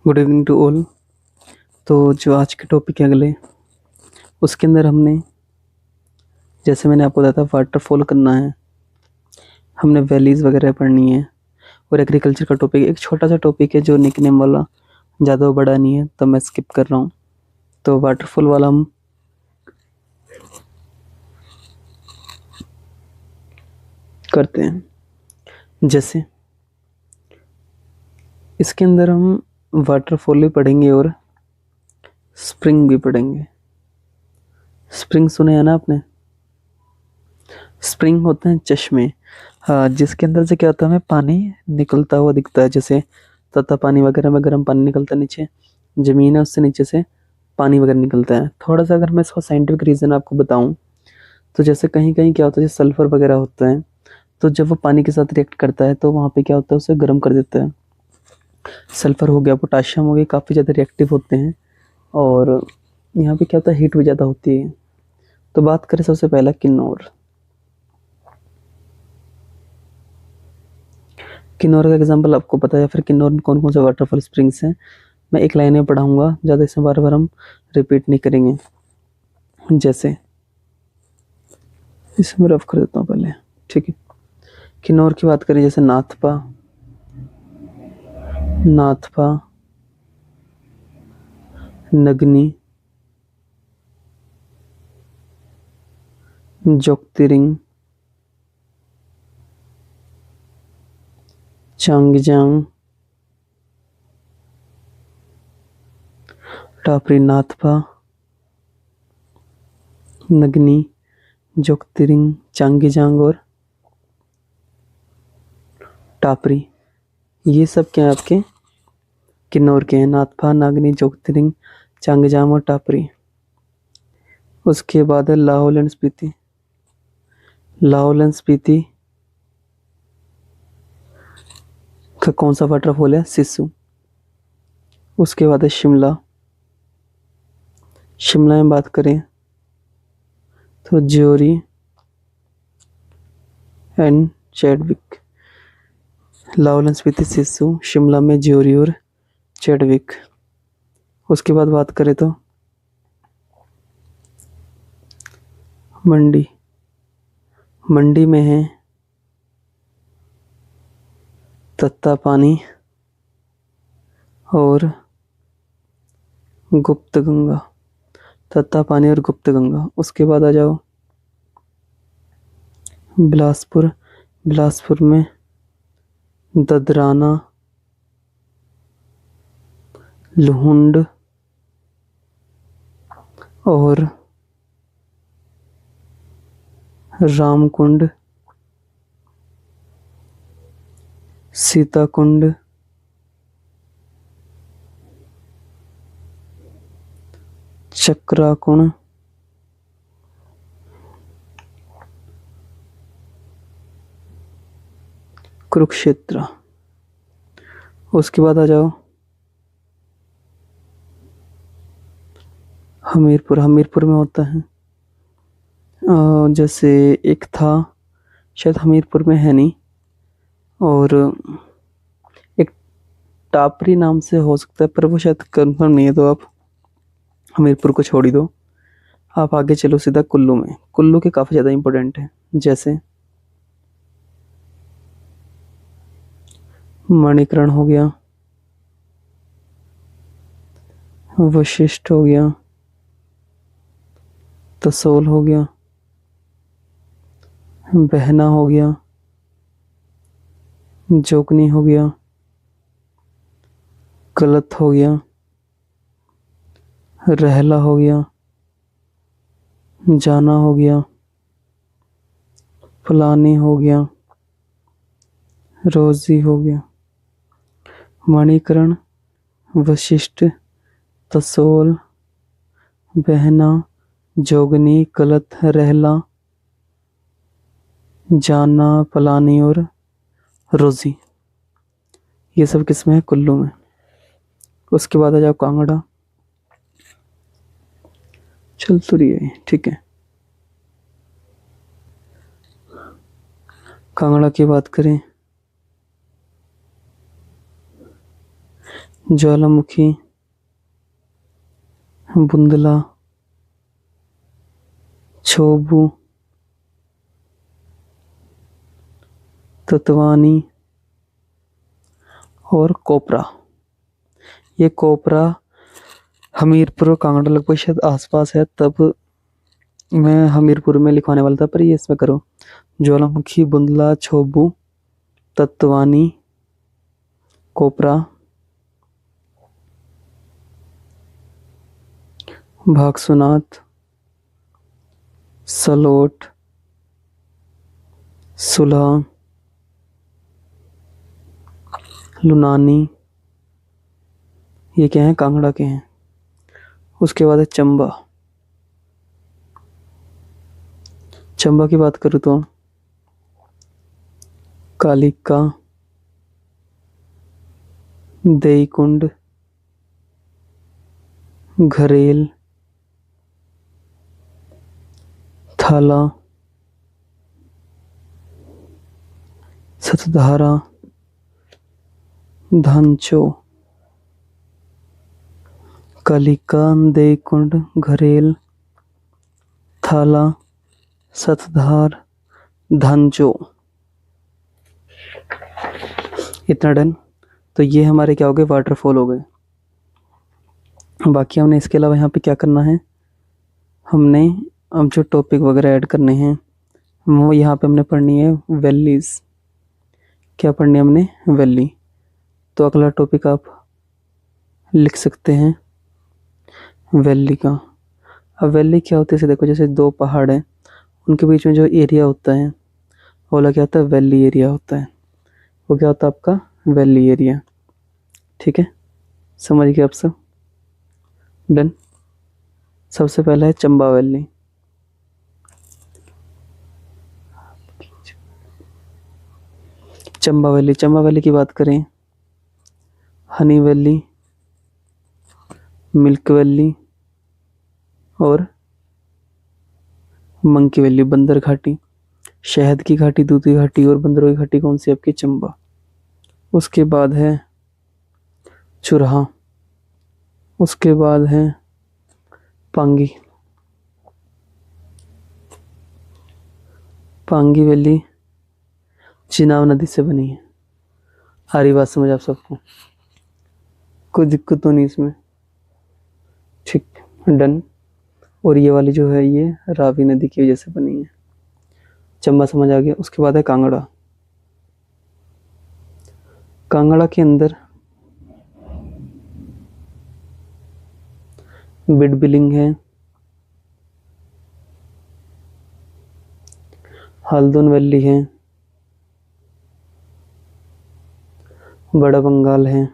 Good evening to all. तो जो आज के टॉपिक है अगले, उसके अंदर हमने, जैसे मैंने आपको बताया था, वाटरफॉल करना है, हमने वैलीज़ वगैरह पढ़नी है और एग्रीकल्चर का टॉपिक एक छोटा सा टॉपिक है जो निकनेम वाला, ज़्यादा बड़ा नहीं है, तो मैं स्किप कर रहा हूँ। तो वाटरफॉल वाला हम करते हैं। जैसे इसके अंदर हम वाटरफॉल भी पढ़ेंगे और स्प्रिंग भी पढ़ेंगे। स्प्रिंग सुने हैं ना आपने? स्प्रिंग होते हैं चश्मे, हाँ, जिसके अंदर से क्या होता है, हमें पानी निकलता हुआ दिखता है। जैसे तत्ता पानी वगैरह में गर्म पानी निकलता है, नीचे ज़मीन है उससे नीचे से पानी वगैरह निकलता है। थोड़ा सा अगर मैं इसका साइंटिफिक रीज़न आपको बताऊं, तो जैसे कहीं कहीं क्या होता है, जैसे सल्फर वगैरह होता है, तो जब वो पानी के साथ रिएक्ट करता है तो वहाँ पे क्या होता है, उसे गर्म कर देता है। सल्फर हो गया, पोटाशियम हो गया, काफ़ी ज़्यादा रिएक्टिव होते हैं और यहाँ पे क्या होता है, हीट भी ज़्यादा होती है। तो बात करें सबसे पहला किन्नौर। किन्नौर का एग्जाम्पल आपको पता है, या फिर किन्नौर में कौन कौन से वाटरफॉल स्प्रिंग्स हैं, मैं एक लाइन में पढ़ाऊंगा, ज़्यादा इसमें बार बार हम रिपीट नहीं करेंगे। जैसे इसमें रफ कर देता हूँ पहले, ठीक है। किन्नौर की बात करें, जैसे नाथपा, नाथपा, नगनी, जोगतिरिंग, चांगजांग, टापरी, नाथपा, नगनी, जोगतिरिंग, चांगजांग और टापरी। ये सब क्या है आपके किन्नौर के हैं, नाथपा, नागनी, जोगतिरिंग, चांगजांग और टापरी। उसके बाद है लाहौल एंड स्पीति। लाहौल एंड स्पीति का कौन सा वाटरफॉल है? सिस्सू। उसके बाद है शिमला। शिमला में बात करें तो jury and Chadwick. Lahaul and Spiti, Sissu, Shimla में ज्योरी और चैडविक। उसके बाद बात करें तो मंडी। मंडी में है तत्ता पानी और गुप्त गंगा। तत्ता पानी और गुप्त गंगा। उसके बाद आ जाओ बिलासपुर। बिलासपुर में ददराना, लुहुंड और रामकुंड, सीताकुंड, चक्राकुंड, कुरुक्षेत्र। उसके बाद आ जाओ हमीरपुर। हमीरपुर में होता है जैसे एक था, शायद हमीरपुर में है नहीं, और एक टापरी नाम से हो सकता है, पर वो शायद कंफर्म नहीं है, तो आप हमीरपुर को छोड़ ही दो। आप आगे चलो सीधा कुल्लू में। कुल्लू के काफ़ी ज़्यादा इंपॉर्टेंट है, जैसे मणिकरण हो गया, वशिष्ठ हो गया, तसोल हो गया, बहना हो गया, जोगनी हो गया, गलत हो गया, रहला हो गया, जाना हो गया, फलानी हो गया, रोजी हो गया। मणिकरण, वशिष्ठ, तसोल, बहना, जोगनी, गलत, रहला, जाना, फलानी और रोजी। ये सब किस में है? कुल्लू में। उसके बाद आ जाओ कांगड़ा। चल तो रही है, ठीक है। कांगड़ा की बात करें, ज्वालामुखी, बुंदला, छोबू, ततवानी और कोपरा। ये कोपरा हमीरपुर और कांगड़ा लगभग शायद आसपास है, तब मैं हमीरपुर में लिखवाने वाला था, पर ये इसमें करो। ज्वालामुखी, बुंदला, छोबू, तत्वानी, कोपरा, भागसुनाथ, सलोट, सुलह, लुनानी, ये क्या है, कांगड़ा के हैं। उसके बाद है चंबा। चंबा की बात करूँ तो कालिका, देईकुंड, घरेल, थाला, सतधारा, धांचो। कालिका, देईकुंड, घरेल, थाला, सतधार, धांचो। इतना डन। तो ये हमारे क्या हो गए, वाटरफॉल हो गए। बाकी हमने इसके अलावा यहाँ पे क्या करना है, हमने अब जो टॉपिक वगैरह ऐड करने हैं वो यहाँ पे हमने पढ़नी है वैलीज। क्या पढ़नी है हमने, वैली। तो अगला टॉपिक आप लिख सकते हैं वैली का। अब वैली क्या होती है, इसे देखो, जैसे दो पहाड़ हैं, उनके बीच में जो एरिया होता है वो वाला क्या होता है, वैली एरिया होता है। वो क्या होता है आपका, वैली एरिया। ठीक है, समझ गए आप सब, डन। सबसे पहला है Chamba valley. Chamba valley, Chamba valley की बात करें, हनी वैली, मिल्क वैली और मंकी वैली, बंदर घाटी। शहद की घाटी, दूध की घाटी और बंदरों की घाटी कौन सी आपकी, चंबा। उसके बाद है चुरहा। उसके बाद है पांगी। पांगी वैली चिनाब नदी से बनी है। आ रही बात समझ आप सबको, कोई दिक्कत तो नहीं इसमें, ठीक, डन। और ये वाली जो है ये रावी नदी की वजह से बनी है। चंबा समझ आ गया। उसके बाद है कांगड़ा। कांगड़ा के अंदर बिड बिलिंग है, हल्द्वानी वैली है, बड़ा बंगाल है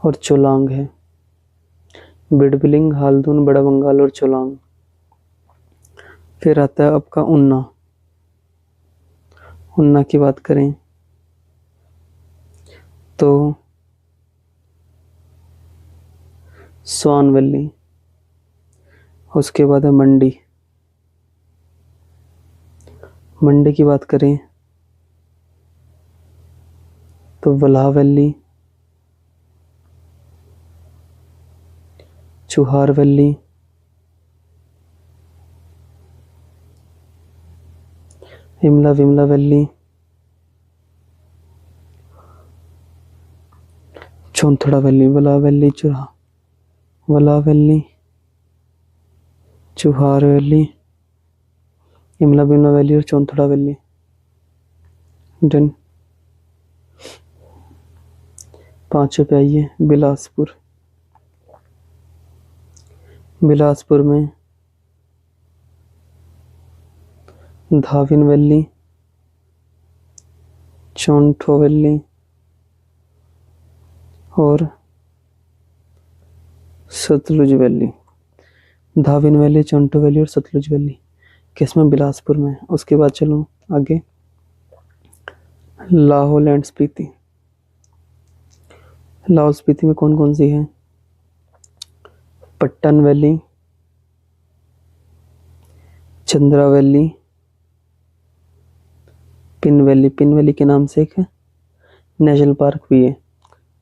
और चोलांग है। बिड बिलिंग, हल्द्वानी, बड़ा बंगाल और चोलांग। फिर आता है आपका उन्ना। उन्ना की बात करें तो स्वान वैली। उसके बाद है मंडी। मंडी की बात करें तो Valha valley, Chuhar valley, Himla Vimla valley, Chauntra valley, Valha valley, Valha valley, Chuhar valley, Himla Vimla valley और चौंथड़ा वैली, डन। 5 पे आइए बिलासपुर। बिलासपुर में धाविन वैली, चौंठो वैली और सतलुज वैली। धाविन वैली, चौंठो वैली और सतलुज वैली किसमें, बिलासपुर में। उसके बाद चलो आगे, लाहौल एंड स्पीति। लाहौल स्पीति में कौन कौन सी है, Pattan valley, Chandra valley, pin valley. Pin valley के नाम से एक नेशनल पार्क भी है।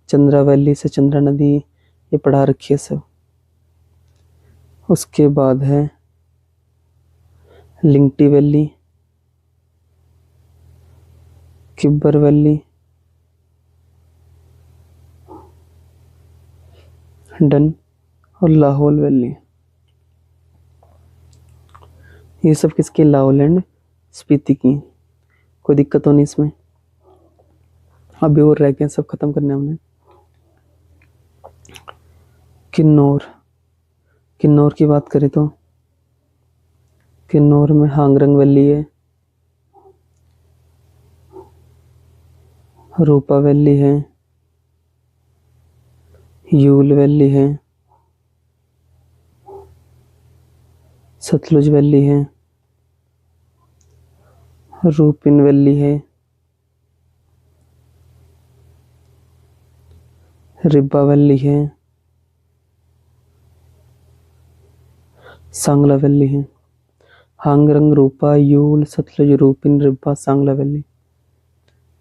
चंद्रा वैली से चंद्रा नदी ये पढ़ा रखी है सब। उसके बाद है लिंगटी वैली, किब्बर वैली, डन और लाहौल वैली। ये सब किसके? लाहौल एंड स्पीति की। कोई दिक्कत तो नहीं इसमें? अभी और रह गए, सब खत्म करने हमने। किन्नौर, किन्नौर की बात करें तो किन्नौर में हांगरंग वैली है, रूपा वैली है, यूल वैली है, सतलुज वैली है, रूपिन वैली है, रिब्बा वैली है, सांगला वैली है। हांगरंग, रूपा, यूल, सतलुज, रूपिन, रिब्बा, सांगला वैली।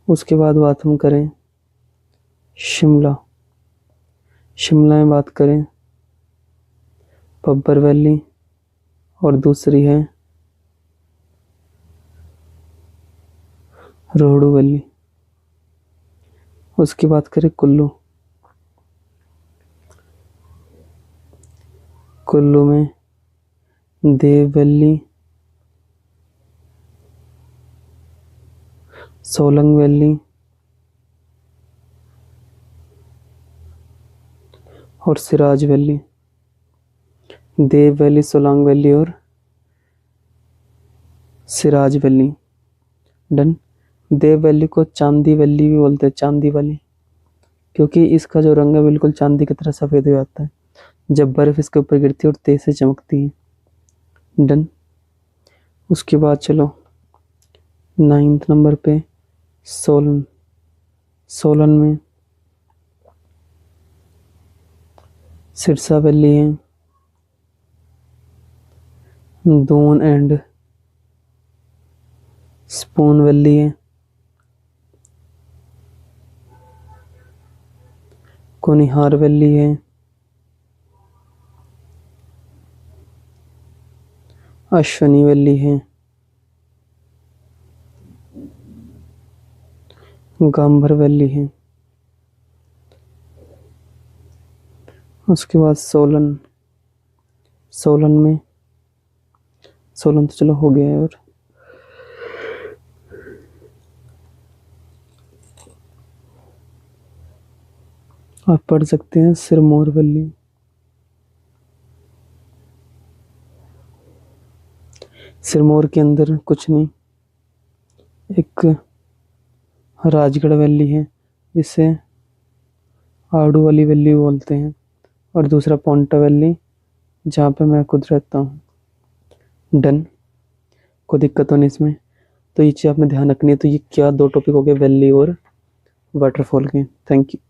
उसके बाद बात हम करें शिमला। शिमला में बात करें पब्बर वैली और दूसरी है रोहड़ू वैली। उसकी बात करें कुल्लू। कुल्लू में देव वैली, सोलंग वैली और सिराज वैली। देव वैली, सोलांग वैली और सिराज वैली। डन। देव वैली को चांदी वैली भी बोलते हैं, चांदी वाली, क्योंकि इसका जो रंग है बिल्कुल चांदी की तरह सफेद हो जाता है जब बर्फ इसके ऊपर गिरती है और तेज से चमकती है। डन। उसके बाद चलो 9th नंबर पे सोलन। सोलन में सिरसा वैली है, दून एंड स्पून वैली है, कुनिहार वैली है, अश्वनी वैली है, गांबर वैली है। उसके बाद सोलन। सोलन में सोलन तो चलो हो गया है। और आप पढ़ सकते हैं सिरमौर वैली। सिरमौर के अंदर कुछ नहीं, एक राजगढ़ वैली है जिसे आड़ू वाली वैली बोलते हैं, और दूसरा पोंटा वैली जहाँ पे मैं खुद रहता हूँ। डन। कोई दिक्कत तो नहीं इसमें? तो ये चीज़ आपने ध्यान रखनी है। तो ये क्या दो टॉपिक हो गए, वैली और वाटरफॉल के। Thank you.